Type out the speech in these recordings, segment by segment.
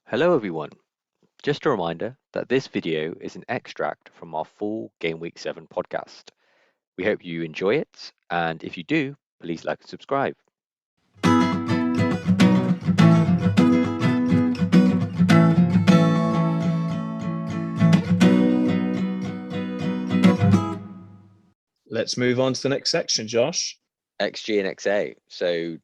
Hello everyone, just a reminder that this video is an extract from our full Game Week 7 podcast. We hope you enjoy it, and if you do, please like and subscribe. Let's move on to the next section, Josh. XG and XA. So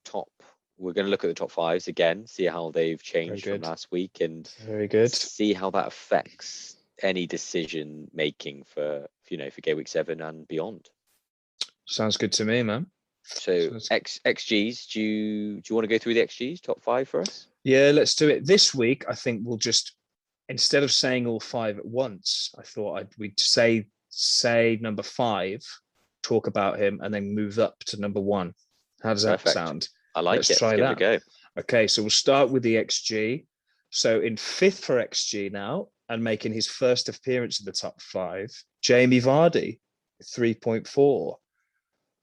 we're going to look at the top fives again, see how they've changed from last week, and Very good. see how that affects any decision making for Game Week 7 and beyond. Sounds good to me, man. So XGs, do you want to go through the XGs top five for us? Yeah, let's do it. This week, I think we'll just, instead of saying all five at once, I thought we'd say number 5, talk about him, and then move up to number 1. How does that sound? I like it. Let's give it a go. Okay, so we'll start with the XG. So in 5th for XG now, and making his first appearance in the top 5, Jamie Vardy, 3.4.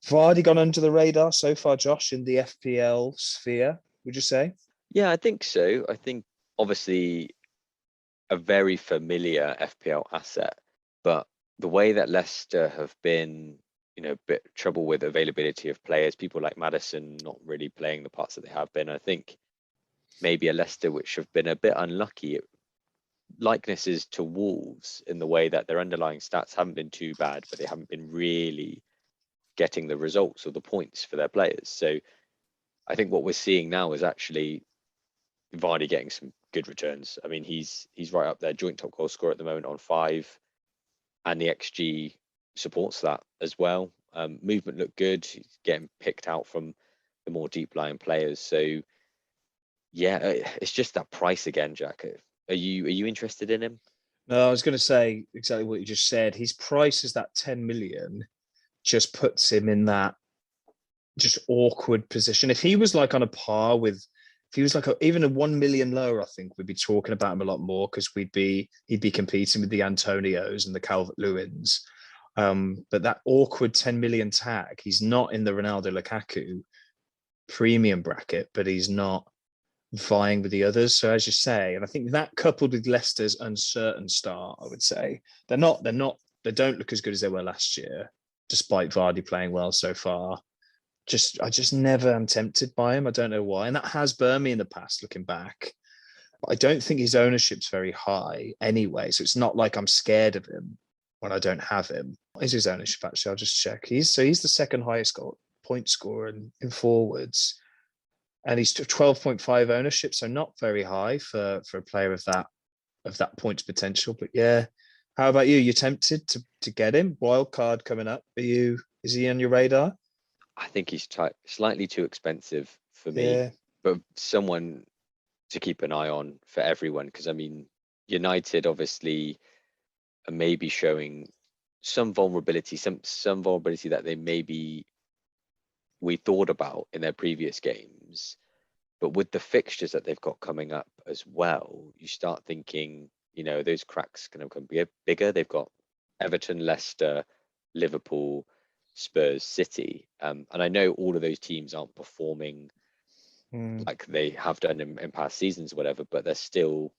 Vardy gone under the radar so far, Josh, in the FPL sphere, would you say? Yeah, I think so. I think obviously a very familiar FPL asset, but the way that Leicester have been, a bit trouble with availability of players, people like Maddison not really playing the parts that they have been. I think maybe a Leicester which have been a bit unlucky, likenesses to Wolves in the way that their underlying stats haven't been too bad, but they haven't been really getting the results or the points for their players. So I think what we're seeing now is actually Vardy getting some good returns. I mean, he's right up there, joint top goal scorer at the moment on 5, and the XG supports that as well. Movement looked good. He's getting picked out from the more deep lying players. So yeah, it's just that price again, Jack. Are you interested in him? No, I was going to say exactly what you just said. His price is that 10 million, just puts him in that just awkward position. If he was like on a par with, if he was like even a 1 million lower, I think we'd be talking about him a lot more, because he'd be competing with the Antonios and the Calvert-Lewins. But that awkward 10 million tag, he's not in the Ronaldo Lukaku premium bracket, but he's not vying with the others. So as you say, and I think that coupled with Leicester's uncertain start, I would say they don't look as good as they were last year, despite Vardy playing well so far. I just never am tempted by him. I don't know why. And that has burned me in the past, looking back. But I don't think his ownership's very high anyway. So it's not like I'm scared of him when I don't have him. What is his ownership, actually? I'll just check. He's the second highest point scorer in forwards. And he's 12.5 ownership, so not very high for a player of that points potential. But yeah, how about you? You're tempted to get him? Wild card coming up. Is he on your radar? I think he's slightly too expensive for me, but someone to keep an eye on for everyone. Because I mean, United obviously are maybe showing some vulnerability, some vulnerability that they maybe we thought about in their previous games. But with the fixtures that they've got coming up as well, you start thinking, those cracks can become bigger. They've got Everton, Leicester, Liverpool, Spurs, City. And I know all of those teams aren't performing like they have done in past seasons or whatever, but they're still,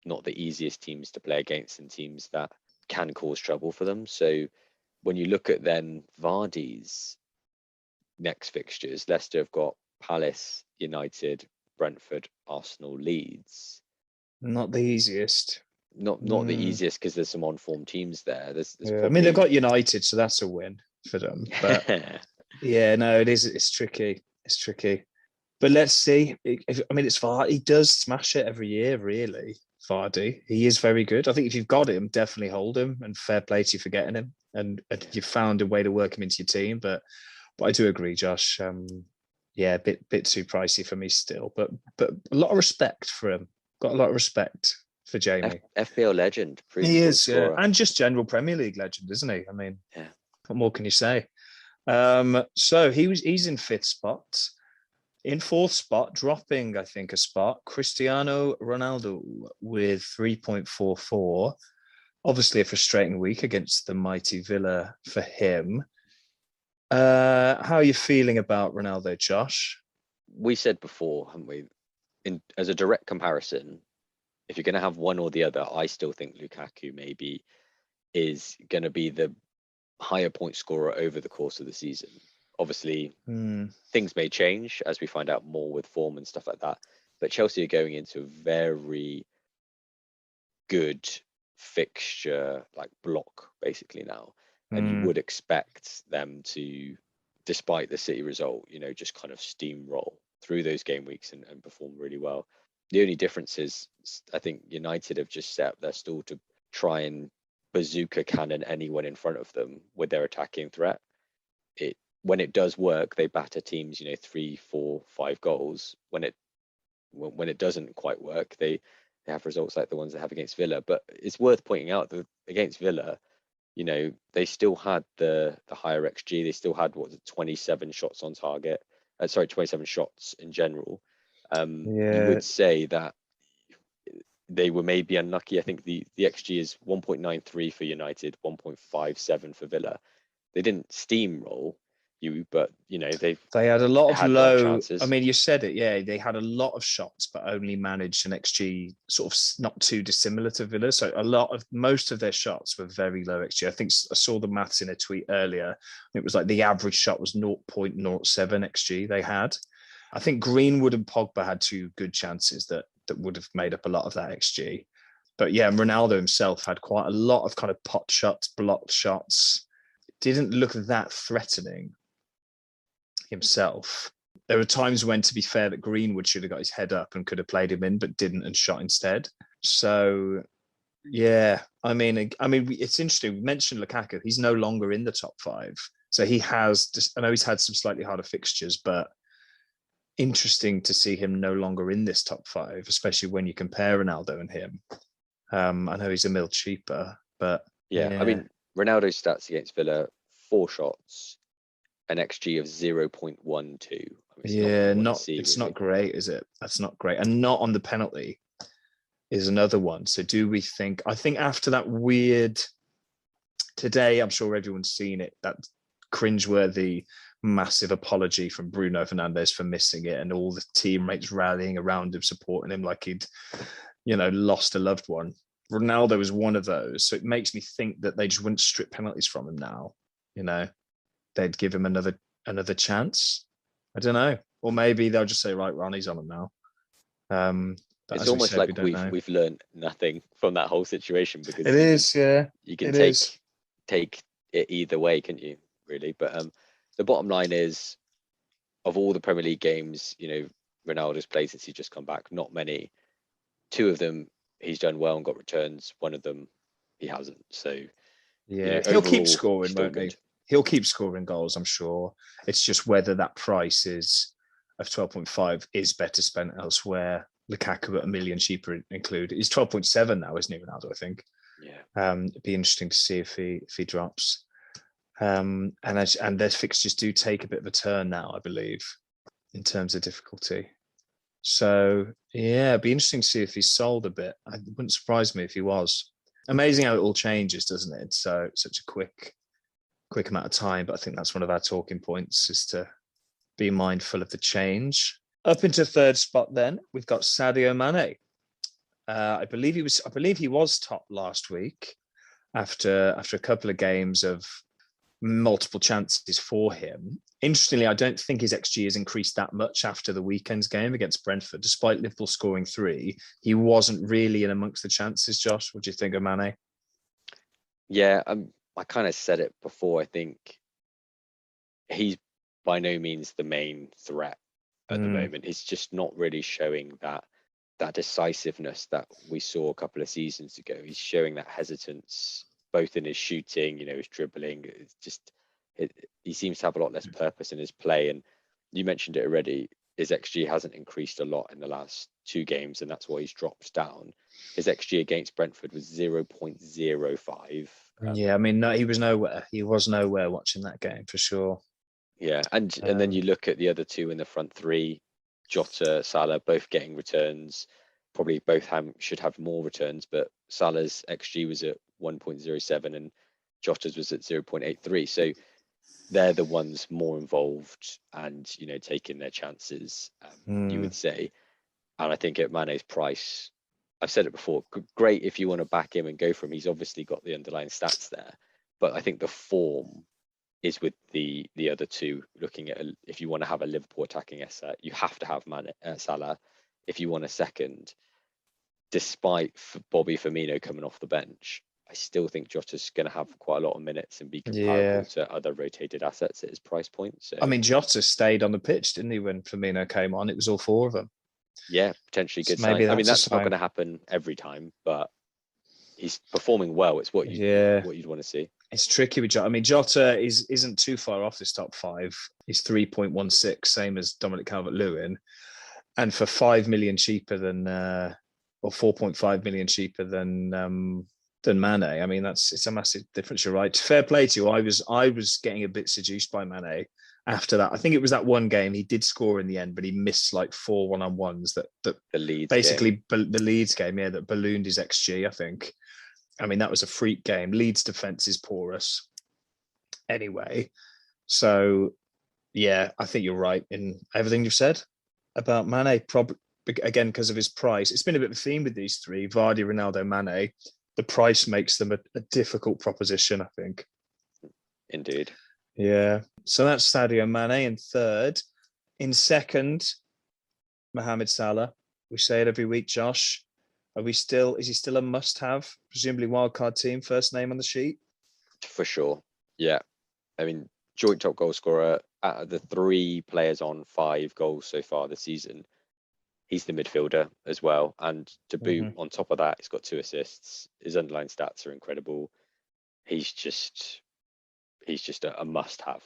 not the easiest teams to play against, and teams that can cause trouble for them. So when you look at then Vardy's next fixtures, Leicester have got Palace, United, Brentford, Arsenal, Leeds. Not the easiest. Not the easiest, because there's some on-form teams there. There's I mean, they've got United, so that's a win for them. But yeah, no, it is. It's tricky. It's tricky. But let's see. It's Vardy. He does smash it every year, really. Vardy. He is very good. I think if you've got him, definitely hold him. And fair play to you for getting him. And you've found a way to work him into your team. But I do agree, Josh. Yeah, a bit too pricey for me still. But a lot of respect for him. Got a lot of respect for Jamie. FPL legend. He is, yeah. And just general Premier League legend, isn't he? I mean, yeah. What more can you say? So he's in 5th spot. In 4th spot, dropping, I think, a spot, Cristiano Ronaldo with 3.44. Obviously a frustrating week against the mighty Villa for him. How are you feeling about Ronaldo, Josh? We said before, haven't we, as a direct comparison, if you're going to have one or the other, I still think Lukaku maybe is going to be the higher point scorer over the course of the season. Obviously, things may change as we find out more with form and stuff like that. But Chelsea are going into a very good fixture, like block basically now. And you would expect them to, despite the City result, just kind of steamroll through those game weeks and perform really well. The only difference is, I think United have just set up their stall to try and bazooka cannon anyone in front of them with their attacking threat. When it does work, they batter teams, 3, 4, 5 goals. When it doesn't quite work, they have results like the ones they have against Villa. But it's worth pointing out that against Villa, they still had the higher XG. They still had 27 shots on target. 27 shots in general. You would say that they were maybe unlucky. I think the XG is 1.93 for United, 1.57 for Villa. They didn't steamroll you, but they had a lot of low chances. I mean, you said it, yeah. They had a lot of shots, but only managed an XG sort of not too dissimilar to Villa. So most of their shots were very low XG. I think I saw the maths in a tweet earlier. It was like the average shot was 0.07 XG they had. I think Greenwood and Pogba had 2 good chances that would have made up a lot of that XG. But yeah, Ronaldo himself had quite a lot of kind of pot shots, blocked shots. Didn't look that threatening himself. There were times when, to be fair, that Greenwood should have got his head up and could have played him in, but didn't and shot instead. So, yeah, I mean, it's interesting. We mentioned Lukaku. He's no longer in the top 5. So he has, I know he's had some slightly harder fixtures, but interesting to see him no longer in this top 5, especially when you compare Ronaldo and him. I know he's a mil cheaper, but yeah. I mean, Ronaldo's stats against Villa: 4 shots, an XG of 0.12. It's not great, is it? That's not great. And not on the penalty is another one. So do we think, I think after that weird today, I'm sure everyone's seen it, that cringeworthy massive apology from Bruno Fernandes for missing it, and all the teammates rallying around him, supporting him like he'd, lost a loved one. Ronaldo is one of those. So it makes me think that they just wouldn't strip penalties from him now. They'd give him another chance. I don't know. Or maybe they'll just say, right, Ronnie's on him now. It's almost like we've learned nothing from that whole situation, because it is, yeah. You can take it either way, can you? Really, but the bottom line is, of all the Premier League games, Ronaldo's played since he's just come back, not many. 2 of them he's done well and got returns. 1 of them he hasn't. So yeah, he'll keep scoring, won't he? He'll keep scoring goals, I'm sure. It's just whether that price is of 12.5 is better spent elsewhere. Lukaku at $1 million cheaper included. He's 12.7 now, isn't he, Ronaldo? I think. Yeah. It'd be interesting to see if he drops. And their fixtures do take a bit of a turn now, I believe, in terms of difficulty. So yeah, it'd be interesting to see if he's sold a bit. It wouldn't surprise me if he was. Amazing how it all changes, doesn't it? So such a quick amount of time. But I think that's one of our talking points, is to be mindful of the change. Up into 3rd spot, then we've got Sadio Mane. I believe he was top last week after a couple of games of multiple chances for him. Interestingly, I don't think his XG has increased that much after the weekend's game against Brentford. Despite Liverpool scoring 3, he wasn't really in amongst the chances. Josh, what do you think of Mane? Yeah, I kind of said it before. I think he's by no means the main threat at the moment. He's just not really showing that decisiveness that we saw a couple of seasons ago. He's showing that hesitance, both in his shooting, his dribbling. It's just, he seems to have a lot less purpose in his play. And you mentioned it already, his XG hasn't increased a lot in the last 2 games, and that's why he's dropped down. His XG against Brentford was 0.05. Yeah, I mean, no, he was nowhere. He was nowhere watching that game, for sure. Yeah, and then you look at the other 2 in the front 3, Jota, Salah, both getting returns. Probably both should have more returns, but Salah's XG was at 1.07 and Jota's was at 0.83. So they're the ones more involved and taking their chances. You would say And I think at Mane's price, I've said it before, great if you want to back him and go for him. He's obviously got the underlying stats there. But I think the form is with the other two. Looking at if you want to have a Liverpool attacking asset, you have to have Salah. If you want a second, despite Bobby Firmino coming off the bench, I still think Jota's going to have quite a lot of minutes and be comparable to other rotated assets at his price point. So I mean, Jota stayed on the pitch, didn't he, when Firmino came on? It was all four of them. Yeah, potentially good Maybe sign. I mean, that's not sign. going to happen every time, but he's performing well. It's what you'd want to see. It's tricky with Jota. I mean, Jota isn't too far off this top five. He's 3.16, same as Dominic Calvert-Lewin, and for 5 million cheaper than, or 4.5 million cheaper than Mane. I mean, it's a massive difference. You're right. Fair play to you. I was getting a bit seduced by Mane after that. I think it was that one game he did score in the end, but he missed like 4 one-on-ones that the Leeds basically the Leeds game, that ballooned his XG, I think. I mean, that was a freak game. Leeds defense is porous anyway. So, yeah, I think you're right in everything you've said about Mane. Probably, again, because of his price. It's been a bit of a theme with these three, Vardy, Ronaldo, Mane. The price makes them a difficult proposition, I think. Indeed. Yeah. So that's Sadio Mane in third. In second, Mohamed Salah. We say it every week, Josh. Is he still a must-have? Presumably wildcard team, first name on the sheet? For sure. Yeah. I mean, joint top goal scorer out of the 3 players on 5 goals so far this season. He's the midfielder as well. And to boot on top of that, he's got 2 assists. His underlying stats are incredible. He's just a must-have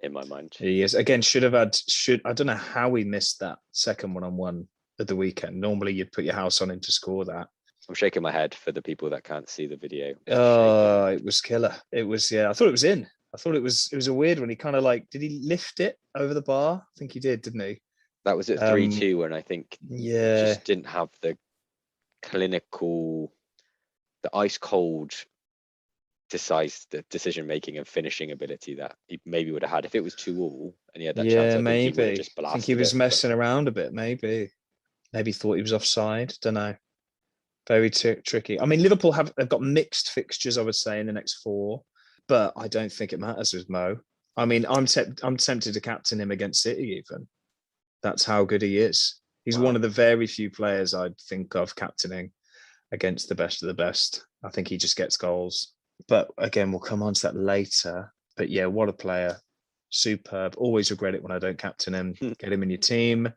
in my mind. He is. Again, I don't know how we missed that second one-on-one at the weekend. Normally you'd put your house on him to score that. I'm shaking my head for the people that can't see the video. Oh, it was killer. It was, I thought it was in. I thought it was a weird one. He kind of did he lift it over the bar? I think he did, didn't he? That was at 3-2, and I think just didn't have the clinical, the ice cold decision making and finishing ability that he maybe would have had if it was 2-2 and he had that chance. I think he would have just blasted. I think he was messing around a bit. Maybe thought he was offside. Don't know. Very tricky. I mean, Liverpool have got mixed fixtures, I would say, in the next 4, but I don't think it matters with Mo. I mean, I'm tempted to captain him against City even. That's how good he is. He's one of the very few players I'd think of captaining against the best of the best. I think he just gets goals. But again, we'll come on to that later. But yeah, what a player. Superb. Always regret it when I don't captain him. Get him in your team.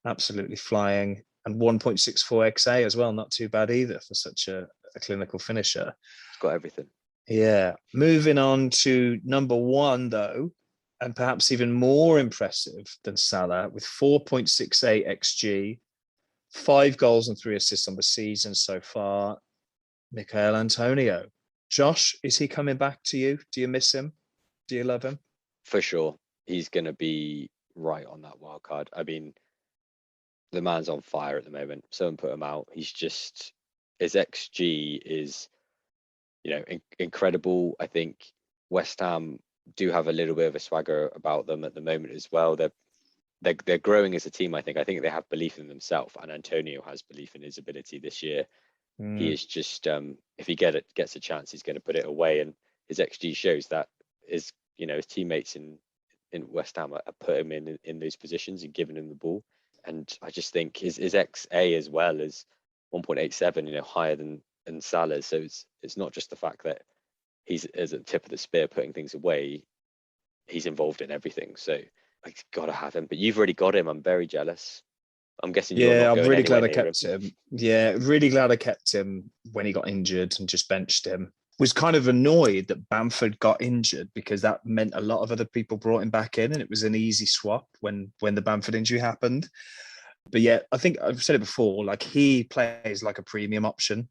Absolutely flying. And 1.64 XA as well. Not too bad either for such a clinical finisher. It's got everything. Yeah. Moving on to number 1, though, and perhaps even more impressive than Salah, with 4.68 XG, 5 goals and 3 assists on the season so far, Michail Antonio. Josh, is he coming back to you? Do you miss him? Do you love him? For sure. He's going to be right on that wild card. I mean, the man's on fire at the moment. Someone put him out. He's just, his XG is, incredible. I think West Ham do have a little bit of a swagger about them at the moment as well. They're growing as a team. I think they have belief in themselves, and Antonio has belief in his ability this year. He is just, if he gets a chance, he's going to put it away, and his XG shows that his teammates in West Ham are put him in those positions and giving him the ball. And I just think his XA as well is 1.87, higher than Salah's. So it's not just the fact that he's as a tip of the spear putting things away. He's involved in everything. So I gotta have him. But you've already got him. I'm very jealous. I'm guessing you're not going I'm really glad I near kept him. Yeah, really glad I kept him when he got injured and just benched him. Was kind of annoyed that Bamford got injured because that meant a lot of other people brought him back in, and it was an easy swap when the Bamford injury happened. But yeah, I think I've said it before, he plays like a premium option.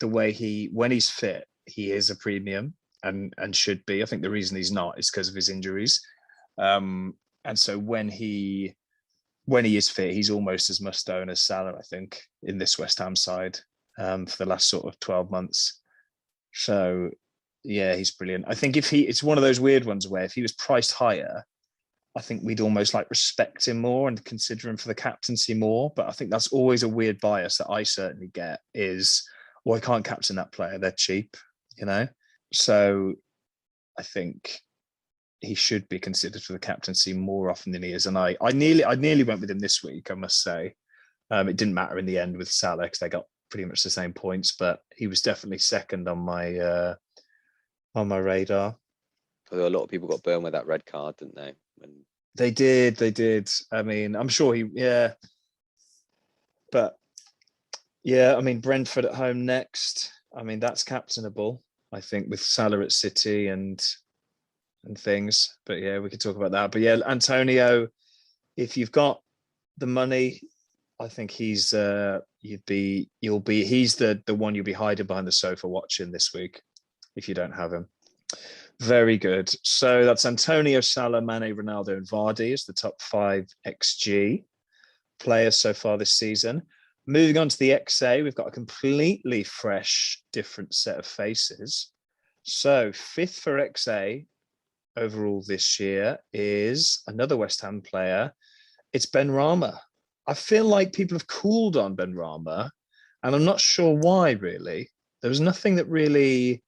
The way when he's fit, he is a premium and should be. I think the reason he's not is because of his injuries. And so when he is fit, he's almost as must own as Salah, I think, in this West Ham side for the last sort of 12 months. So, yeah, he's brilliant. I think it's one of those weird ones where if he was priced higher, I think we'd almost like respect him more and consider him for the captaincy more. But I think that's always a weird bias that I certainly get is, well, I can't captain that player. They're cheap, you know? So I think he should be considered for the captaincy more often than he is. And I nearly went with him this week, I must say. It didn't matter in the end with Salah because they got pretty much the same points, but he was definitely second on my radar. Although a lot of people got burned with that red card, didn't they? They did. I mean, I'm sure but yeah, I mean, Brentford at home next. I mean, that's captainable, I think, with Salah at City and things. But yeah, we could talk about that. But yeah, Antonio, if you've got the money, I think he's the one you'll be hiding behind the sofa watching this week if you don't have him. Very good. So that's Antonio, Salah, Mane, Ronaldo, and Vardy as the top 5 XG players so far this season. Moving on to the XA, we've got a completely fresh, different set of faces. So 5th for XA overall this year is another West Ham player. It's Benrahma. I feel like people have cooled on Benrahma, and I'm not sure why, really. There was nothing that really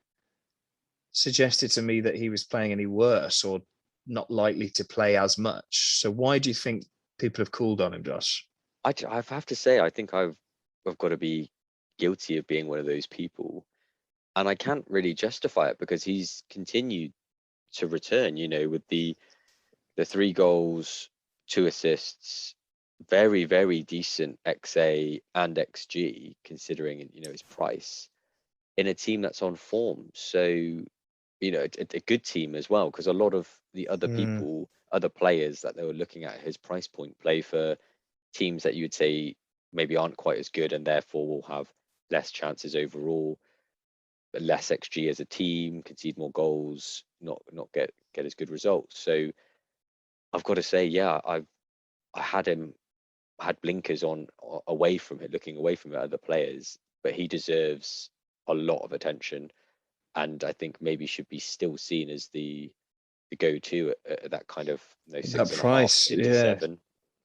suggested to me that he was playing any worse or not likely to play as much. So why do you think people have cooled on him, Josh? I have to say, I think I've got to be guilty of being one of those people. And I can't really justify it because he's continued to return, with the 3 goals, 2 assists, very, very decent XA and XG, considering, his price in a team that's on form. So, a good team as well, because a lot of the other people, other players that they were looking at his price point play for teams that you would say maybe aren't quite as good and therefore will have less chances overall, but less XG as a team, concede more goals, not get as good results. So I've got to say, yeah, I had blinkers on away from it, looking away from it, other players, but he deserves a lot of attention, and I think maybe should be still seen as the go-to at that kind of that price, into 7.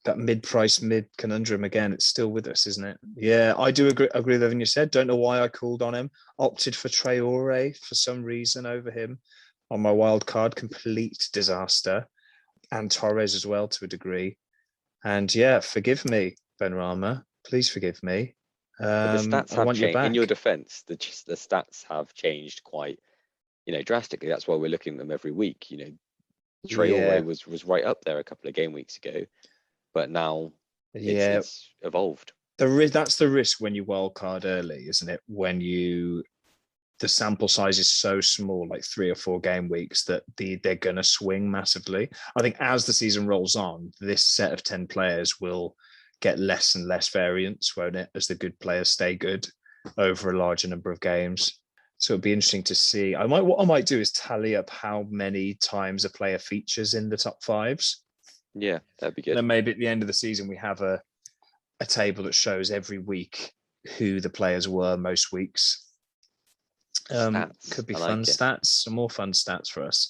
That mid-price, mid-conundrum again, it's still with us, isn't it? Yeah, I do agree with everything you said. Don't know why I called on him. Opted for Traore for some reason over him on my wild card. Complete disaster. And Torres as well to a degree. And yeah, forgive me, Benrahma. Please forgive me. The stats have changed. In your defense, the stats have changed quite, drastically. That's why we're looking at them every week. Traore was right up there a couple of game weeks ago, but now it's evolved. That's the risk when you wildcard early, isn't it? When the sample size is so small, like 3 or 4 game weeks, that they're going to swing massively. I think as the season rolls on, this set of 10 players will get less and less variance, won't it? As the good players stay good over a larger number of games. So it'd be interesting to see. What I might do is tally up how many times a player features in the top 5s. Yeah, that'd be good. Then maybe at the end of the season, we have a table that shows every week who the players were most weeks. Could be fun stats, some more fun stats for us.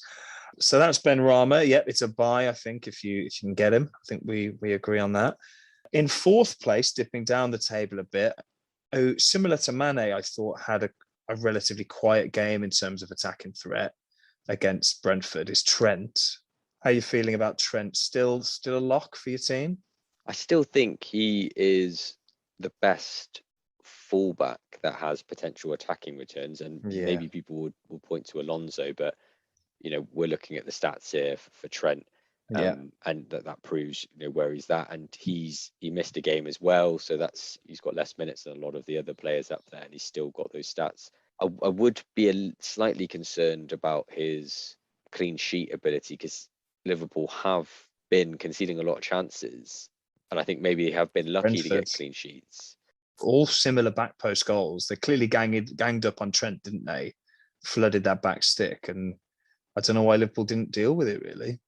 So that's Benrahma. Yep, it's a buy, I think, if you can get him. I think we agree on that. In 4th place, dipping down the table a bit, similar to Mane, I thought had a relatively quiet game in terms of attacking threat against Brentford, is Trent. How are you feeling about Trent? Still a lock for your team? I still think he is the best fullback that has potential attacking returns, and maybe people will point to Alonso, but we're looking at the stats here for Trent, and that proves where he's at, and he missed a game as well, so he's got less minutes than a lot of the other players up there, and he's still got those stats. I would be slightly concerned about his clean sheet ability, because Liverpool have been conceding a lot of chances, and I think maybe they have been lucky to get clean sheets. All similar back post goals. They clearly ganged up on Trent, didn't they? Flooded that back stick, and I don't know why Liverpool didn't deal with it, really.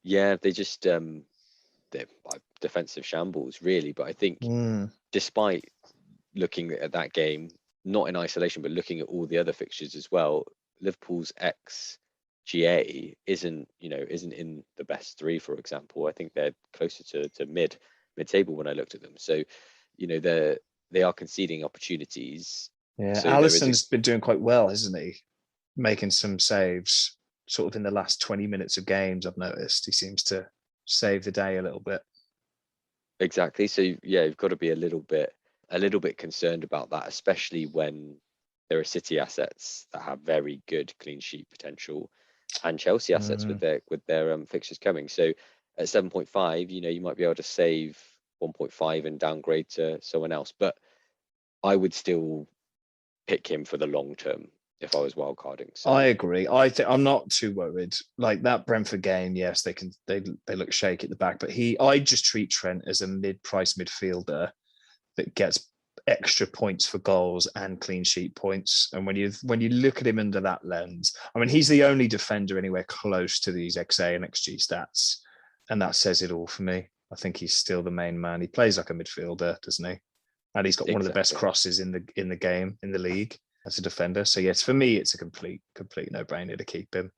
Yeah, they just they're defensive shambles, really. But I think despite looking at that game, not in isolation, but looking at all the other fixtures as well, Liverpool's GA isn't in the best three, for example. I think they're closer to mid-table when I looked at them. So, they are conceding opportunities. Yeah, So Alisson's been doing quite well, hasn't he? Making some saves sort of in the last 20 minutes of games. I've noticed he seems to save the day a little bit. Exactly. So yeah, you've got to be a little bit concerned about that, especially when there are City assets that have very good clean sheet potential, and Chelsea assets with their fixtures coming. So at 7.5, you might be able to save 1.5 and downgrade to someone else. But I would still pick him for the long term if I was wildcarding. So I agree. I'm not too worried. Like that Brentford game, yes, they look shaky at the back, but I just treat Trent as a mid-price midfielder that gets extra points for goals and clean sheet points. And when you look at him under that lens, I mean, he's the only defender anywhere close to these XA and XG stats, and that says it all for me. I think he's still the main man. He plays like a midfielder, doesn't he? And he's got one of the best crosses in the game, in the league, as a defender. So yes, for me, it's a complete no-brainer to keep him.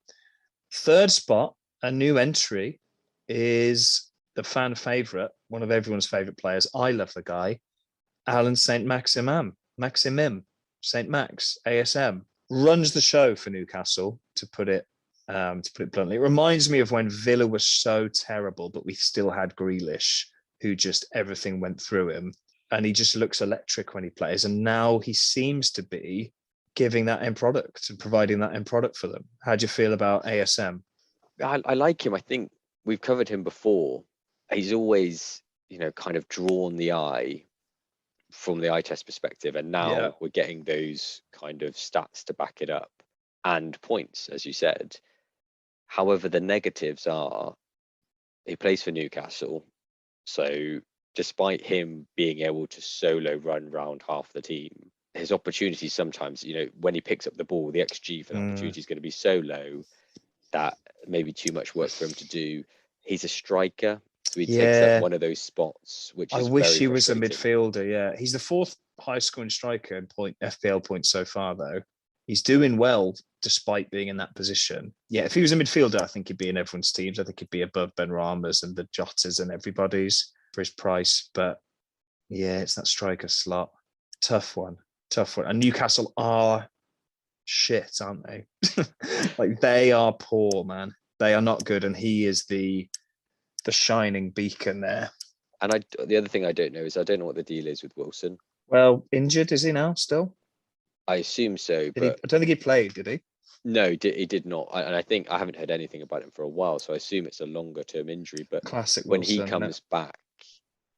Third spot, a new entry, is the fan favorite, one of everyone's favorite players. I love the guy, Alan Maximim, Saint Max, ASM, runs the show for Newcastle. To put it bluntly, it reminds me of when Villa was so terrible, but we still had Grealish, who just everything went through him. And he just looks electric when he plays. And now he seems to be giving that end product and providing that end product for them. How do you feel about ASM? I like him. I think we've covered him before. He's always, kind of drawn the eye from the eye test perspective. And now we're getting those kind of stats to back it up and points, as you said. However, the negatives are he plays for Newcastle. So despite him being able to solo run round half the team, his opportunities sometimes, when he picks up the ball, the XG for the opportunity is going to be so low that maybe too much work for him to do. He's a striker, so he takes up one of those spots, which is wish he was a midfielder. Yeah, he's the fourth highest scoring striker in FPL points so far, though. He's doing well despite being in that position. Yeah, if he was a midfielder, I think he'd be in everyone's teams. I think he'd be above Ben Rama's and the Jotas and everybody's for his price. But yeah, it's that striker slot. Tough one. And Newcastle are shit, aren't they? Like they are poor, man. They are not good, and he is the shining beacon there. And the other thing I don't know is I don't know what the deal is with Wilson. Well, injured is he now still? I assume so, but I don't think he played, did he? No, he did not. And I think I haven't heard anything about him for a while, so I assume it's a longer term injury. But classic when Wilson, he comes back,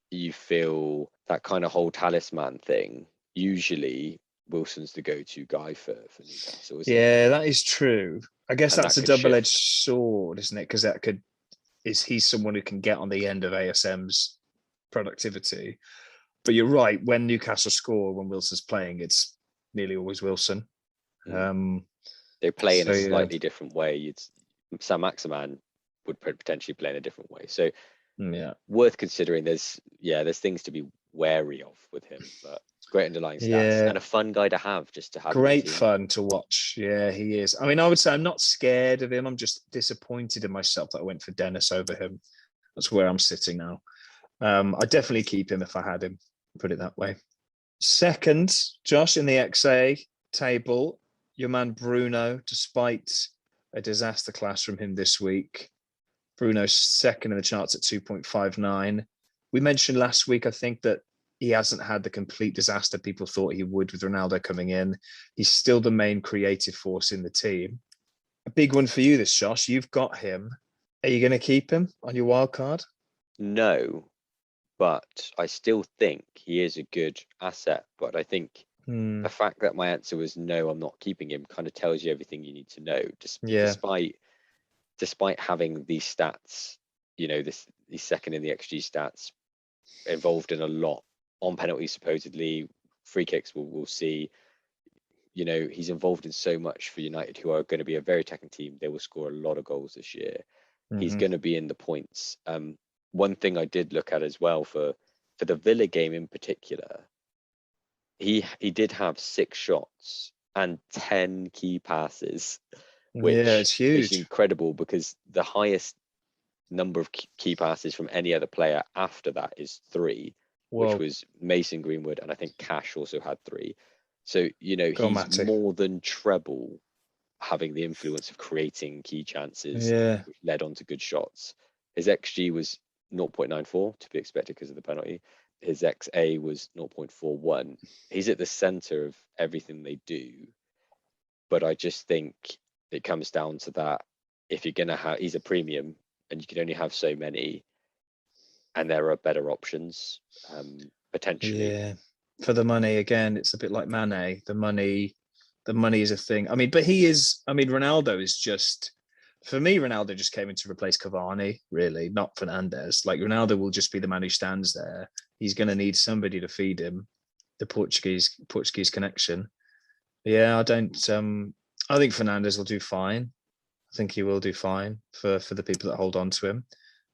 you feel that kind of whole talisman thing. Usually, Wilson's the go-to guy for Newcastle. Yeah, that is true. I guess that's a double-edged sword, isn't it? Because he's someone who can get on the end of ASM's productivity. But you're right. When Newcastle score, when Wilson's playing, it's nearly always Wilson. They play in a slightly different way. Sam Maximan would potentially play in a different way. So worth considering. There's things to be wary of with him, but great underlying stats and a fun guy to have. Great fun to watch. Yeah, he is. I mean, I would say I'm not scared of him. I'm just disappointed in myself that I went for Dennis over him. That's where I'm sitting now. I'd definitely keep him if I had him, put it that way. Second, Josh, in the XA table, your man Bruno, despite a disaster class from him this week. Bruno's second in the charts at 2.59. We mentioned last week, I think, that he hasn't had the complete disaster people thought he would with Ronaldo coming in. He's still the main creative force in the team. A big one for you this, Josh. You've got him. Are you going to keep him on your wild card? No, but I still think he is a good asset. But I think the fact that my answer was no, I'm not keeping him, kind of tells you everything you need to know. Despite having these stats, he's second in the XG stats, involved in a lot on penalties, supposedly free kicks. We'll see. He's involved in so much for United, who are going to be a very attacking team. They will score a lot of goals this year. He's going to be in the points. One thing I did look at as well for the Villa game in particular, he did have 6 shots and 10 key passes. Yeah, which it's is huge. incredible because the highest number of key passes from any other player after that is 3, which Well, was Mason Greenwood, and I think Cash also had 3. So, go he's Matty. more than treble having the influence of creating key chances, Yeah. which led on to good shots. His XG was 0.94 to be expected because of the penalty. His XA was 0.41. He's at the center of everything they do. But I just think it comes down to that. If you're going to have, he's a premium and you can only have so many, and there are better options potentially. Yeah. For the money, again, it's a bit like Mane. The money is a thing. I mean, but Ronaldo is just, for me, Ronaldo just came in to replace Cavani, really, not Fernandes. Like, Ronaldo will just be the man who stands there. He's going to need somebody to feed him, the Portuguese connection. Yeah, I don't. I think Fernandes will do fine. I think he will do fine for the people that hold on to him,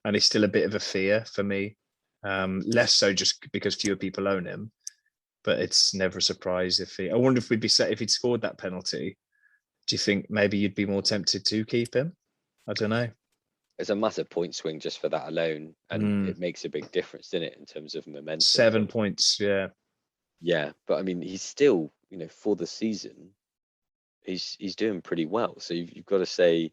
and he's still a bit of a fear for me. Less so just because fewer people own him, but it's never a surprise if he. I wonder if we'd be set if he'd scored that penalty. Do you think maybe you'd be more tempted to keep him? I don't know. There's a massive point swing just for that alone, and Mm, it makes a big difference, doesn't it, in terms of momentum. 7 points, yeah. Yeah, but I mean, he's still, for the season, he's doing pretty well. So you've got to say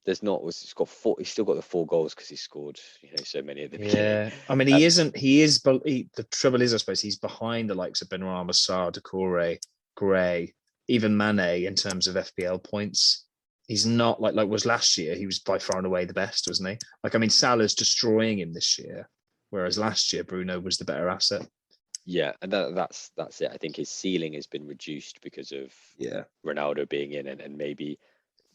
there's not was he's got 4. He's still got the 4 goals because he scored, so many at the beginning. Yeah, I mean, he isn't. He is. But the trouble is, I suppose, he's behind the likes of Benrahma, Sarr, Decore, Gray, even Mane in terms of FPL points. He's not like was last year. He was by far and away the best, wasn't he? Like, I mean, Salah's destroying him this year, whereas last year Bruno was the better asset. Yeah, and that's it. I think his ceiling has been reduced because of Ronaldo being in, and maybe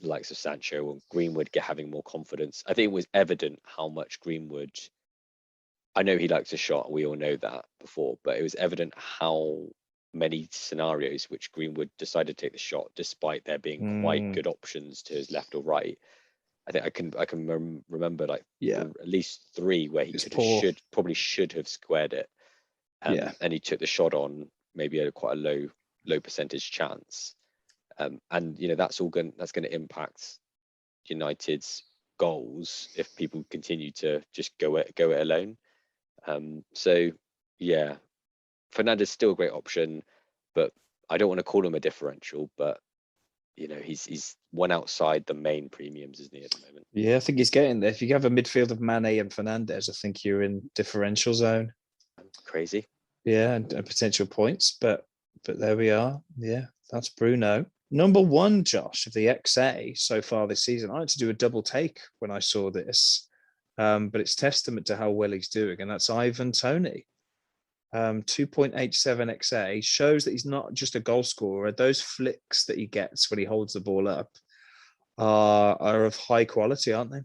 the likes of Sancho and Greenwood having more confidence. I think it was evident how much Greenwood. I know he likes a shot. We all know that before, but it was evident how many scenarios which Greenwood decided to take the shot, despite there being quite good options to his left or right. I think I can remember like at least 3 where he probably should have squared it. And he took the shot on maybe at quite a low percentage chance. And that's going to impact United's goals if people continue to just go it alone. So yeah, Fernandes still a great option, but I don't want to call him a differential, but he's one outside the main premiums, isn't he, at the moment? Yeah, I think he's getting there. If you have a midfield of Mane and Fernandes, I think you're in differential zone. Crazy. Yeah, and potential points, but there we are. Yeah, that's Bruno. Number 1, Josh, of the XA so far this season. I had to do a double take when I saw this, but it's testament to how well he's doing, and that's Ivan Toney. 2.87 XA shows that he's not just a goal scorer. Those flicks that he gets when he holds the ball up are of high quality, aren't they?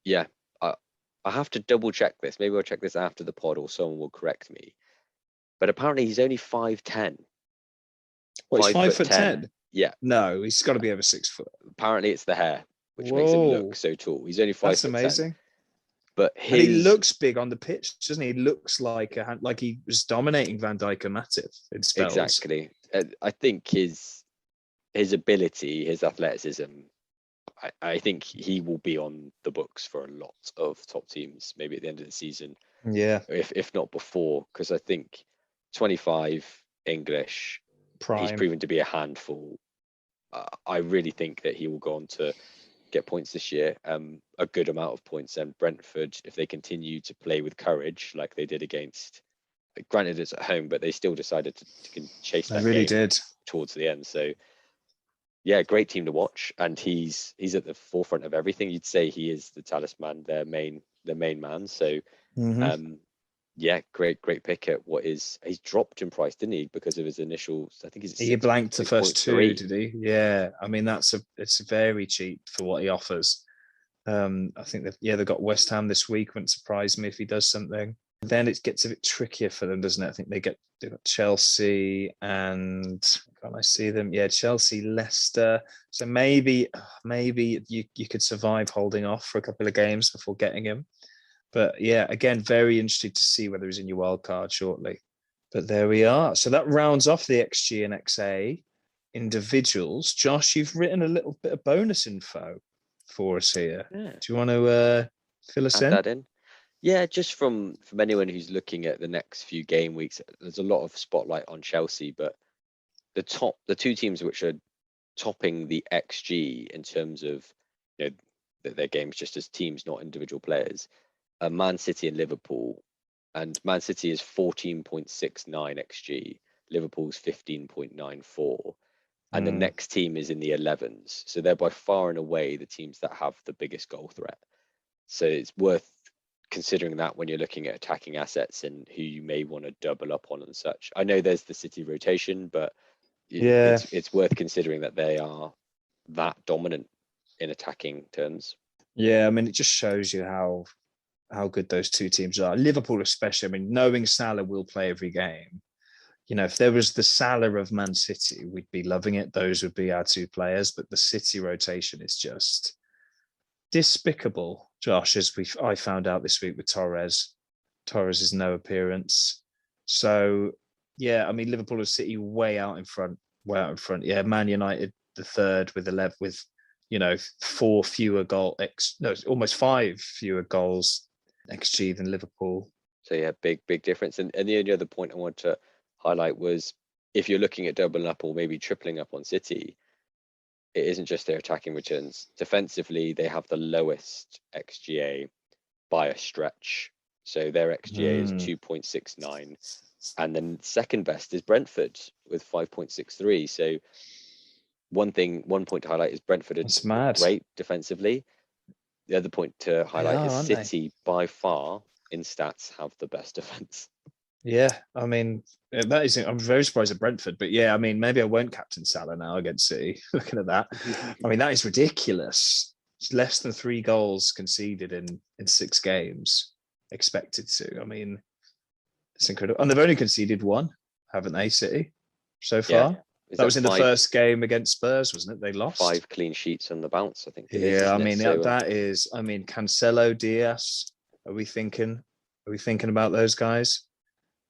Yeah, I have to double check this. Maybe I'll check this after the pod, or someone will correct me. But apparently he's only 5'10". Well, he's 5'10". Yeah. No, he's got to be over 6 foot. Apparently it's the hair, which makes him look so tall. He's only 5'10". That's amazing. But and he looks big on the pitch, doesn't he? He looks like he was dominating Van Dijk and Matip in spells. Exactly. I think his ability, his athleticism, I think he will be on the books for a lot of top teams, maybe at the end of the season. Yeah. If not before, because I think 25 English, prime. He's proven to be a handful. I really think that he will go on to get points this year, a good amount of points. And Brentford, if they continue to play with courage like they did against, granted it's at home, but they still decided to chase that game towards the end. So yeah, great team to watch, and he's at the forefront of everything. You'd say he is the talisman, their main man. So yeah, great pick at he's dropped in price, didn't he? Because of his initial, I think he blanked the first 2, did he? Yeah, I mean it's very cheap for what he offers. I think they've got West Ham this week. Wouldn't surprise me if he does something. Then it gets a bit trickier for them, doesn't it? I think they've got Chelsea and can I see them? Yeah, Chelsea, Leicester. So maybe you could survive holding off for a couple of games before getting him. But yeah, again, very interested to see whether he's in your wild card shortly. But there we are. So that rounds off the XG and XA. individuals. Josh, you've written a little bit of bonus info for us here. Yeah. Do you want to fill us Add in? that in. Yeah, just from anyone who's looking at the next few game weeks, there's a lot of spotlight on Chelsea, but the two teams which are topping the XG in terms of their games just as teams, not individual players, are Man City and Liverpool. And Man City is 14.69 XG, Liverpool's 15.94, and the next team is in the 11s. So they're by far and away the teams that have the biggest goal threat. So it's worth considering that when you're looking at attacking assets and who you may want to double up on and such. I know there's the City rotation, but it's worth considering that they are that dominant in attacking terms. Yeah, I mean, it just shows you how good those two teams are. Liverpool especially, I mean, knowing Salah will play every game, if there was the Salah of Man City, we'd be loving it. Those would be our two players, but the City rotation is just despicable, Josh, as I found out this week with Torres. Torres is no appearance. So, yeah, I mean, Liverpool and City way out in front. Yeah, Man United, the third with 11, with, 4 fewer almost 5 fewer goals XG than Liverpool. So, yeah, big difference. And the only other point I want to highlight was if you're looking at doubling up or maybe tripling up on City, it isn't just their attacking returns. Defensively, they have the lowest XGA by a stretch. So their XGA is 2.69. And then second best is Brentford with 5.63. So one point to highlight is Brentford are great defensively. The other point to highlight is City by far in stats have the best defense. Yeah, I mean, I'm very surprised at Brentford, but yeah, I mean, maybe I won't captain Salah now against City. Looking at that, I mean, that is ridiculous. It's less than 3 goals conceded in 6 games, expected to. I mean, it's incredible. And they've only conceded 1, haven't they, City, so far? Yeah. That was in the first game against Spurs, wasn't it? They lost. 5 clean sheets on the bounce, I think. Yeah, I mean, that is, I mean, Cancelo, Diaz, are we thinking about those guys?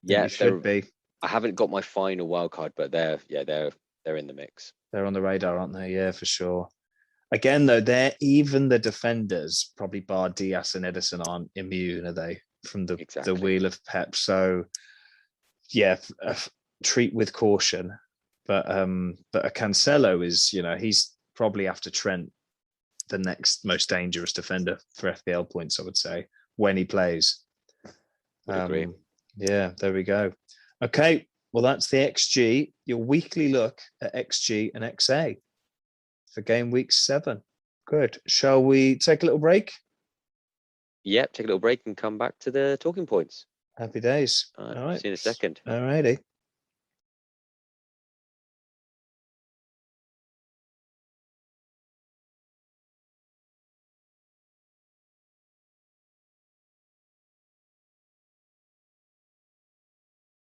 Yeah, you should be. I haven't got my final wild card, but they're in the mix. They're on the radar, aren't they? Yeah, for sure. Again, though, even the defenders, probably bar Diaz and Edison, aren't immune, are they, from the wheel of Pep? So, yeah, treat with caution. But a Cancelo is, he's probably after Trent the next most dangerous defender for FPL points, I would say, when he plays. I agree. Yeah, there we go. Okay, well, that's the XG, your weekly look at XG and XA for game week 7. Good. Shall we take a little break? Yep, take a little break and come back to the talking points. Happy days. All right. See you in a second. All righty.